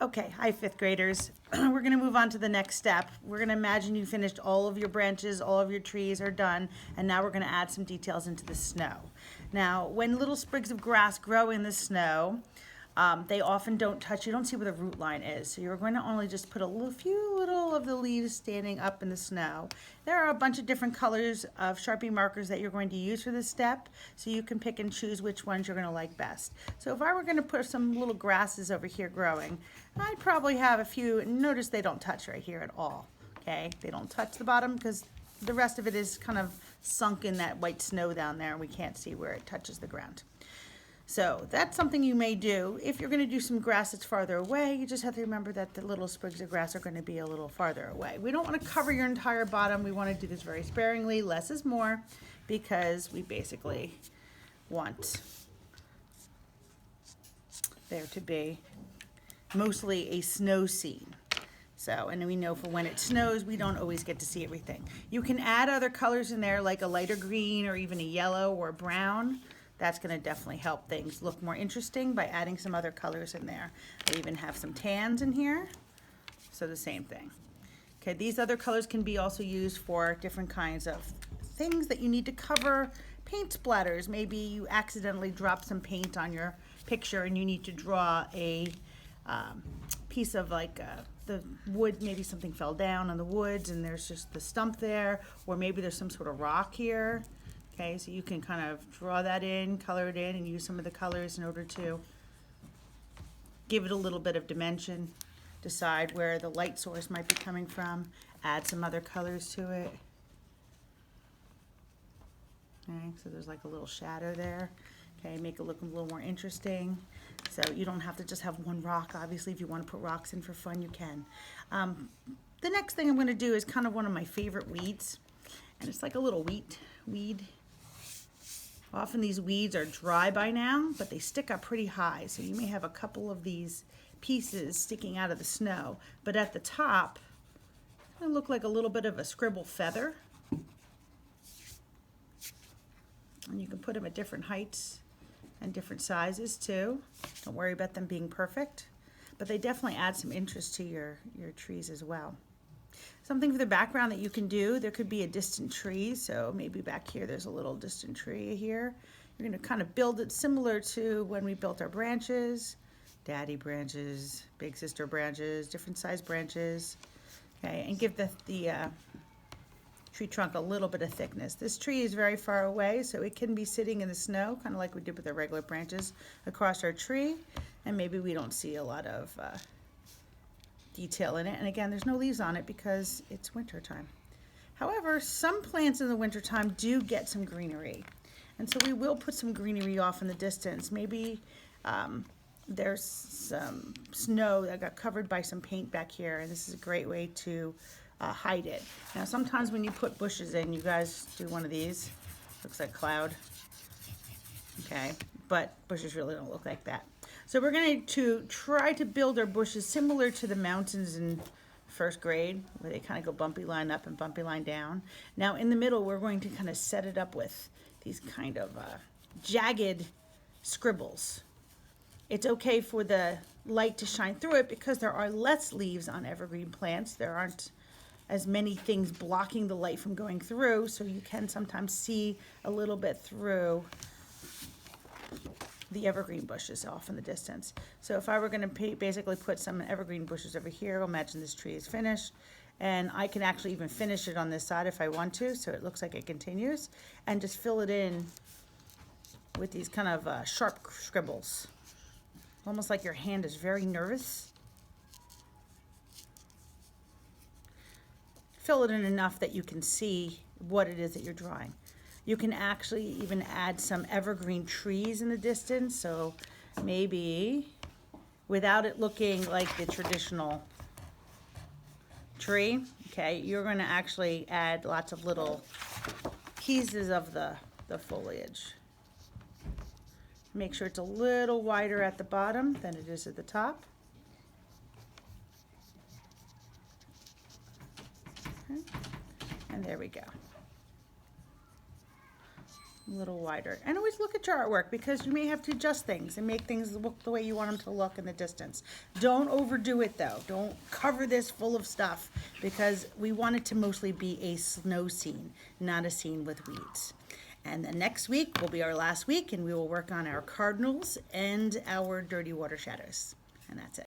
Okay, hi fifth graders. We're gonna move on to the next step. We're gonna imagine you finished all of your branches, all of your trees are done, and now we're gonna add some details into the snow. Now, when little sprigs of grass grow in the snow, they often don't touch, you don't see where the root line is. So you're going to only just put few little of the leaves standing up in the snow. There are a bunch of different colors of Sharpie markers that you're going to use for this step, so you can pick and choose which ones you're going to like best. So if I were going to put some little grasses over here growing, I'd probably have a few. Notice they don't touch right here at all. Okay, they don't touch the bottom because the rest of it is kind of sunk in that white snow down there and we can't see where it touches the ground. So that's something you may do. If you're going to do some grass that's farther away, you just have to remember that the little sprigs of grass are going to be a little farther away. We don't want to cover your entire bottom. We want to do this very sparingly. Less is more, because we basically want there to be mostly a snow scene. So, and we know for when it snows, we don't always get to see everything. You can add other colors in there, like a lighter green or even a yellow or brown. That's going to definitely help things look more interesting by adding some other colors in there. I even have some tans in here, so the same thing. Okay, these other colors can be also used for different kinds of things that you need to cover. Paint splatters, maybe you accidentally drop some paint on your picture and you need to draw a piece of the wood, maybe something fell down on the woods and there's just the stump there, or maybe there's some sort of rock here. Okay, so you can kind of draw that in, color it in, and use some of the colors in order to give it a little bit of dimension, decide where the light source might be coming from, add some other colors to it. Okay, so there's like a little shadow there. Okay, make it look a little more interesting. So you don't have to just have one rock. Obviously, if you want to put rocks in for fun, you can. The next thing I'm going to do is kind of one of my favorite weeds, and it's like a little weed. Often these weeds are dry by now, but they stick up pretty high. So you may have a couple of these pieces sticking out of the snow, but at the top, they look like a little bit of a scribble feather. And you can put them at different heights and different sizes too. Don't worry about them being perfect, but they definitely add some interest to your trees as well. Something for the background that you can do, there could be a distant tree, so maybe back here there's a little distant tree here. You're going to kind of build it similar to when we built our branches, daddy branches, big sister branches, different size branches, okay, and give the tree trunk a little bit of thickness. This tree is very far away, so it can be sitting in the snow, kind of like we did with the regular branches across our tree, and maybe we don't see a lot of detail in it. And again, there's no leaves on it because it's winter time. However, some plants in the winter time do get some greenery, and so we will put some greenery off in the distance. Maybe there's some snow that got covered by some paint back here, and this is a great way to hide it. Now sometimes when you put bushes in, you guys do one of these, looks like cloud, okay, but bushes really don't look like that. So we're going to try to build our bushes similar to the mountains in first grade, where they kind of go bumpy line up and bumpy line down. Now in the middle, we're going to kind of set it up with these kind of jagged scribbles. It's okay for the light to shine through it because there are less leaves on evergreen plants. There aren't as many things blocking the light from going through, so you can sometimes see a little bit through the evergreen bushes off in the distance. So if I were going to basically put some evergreen bushes over here, imagine this tree is finished, and I can actually even finish it on this side if I want to, so it looks like it continues, and just fill it in with these kind of sharp scribbles, almost like your hand is very nervous. Fill it in enough that you can see what it is that you're drawing. You can actually even add some evergreen trees in the distance, so maybe without it looking like the traditional tree, okay, you're going to actually add lots of little pieces of the foliage. Make sure it's a little wider at the bottom than it is at the top. Okay. And there we go. a little wider. And always look at your artwork, because you may have to adjust things and make things look the way you want them to look in the distance. Don't overdo it though. Don't cover this full of stuff, because we want it to mostly be a snow scene, not a scene with weeds. And then next week will be our last week, and we will work on our cardinals and our dirty water shadows. And that's it.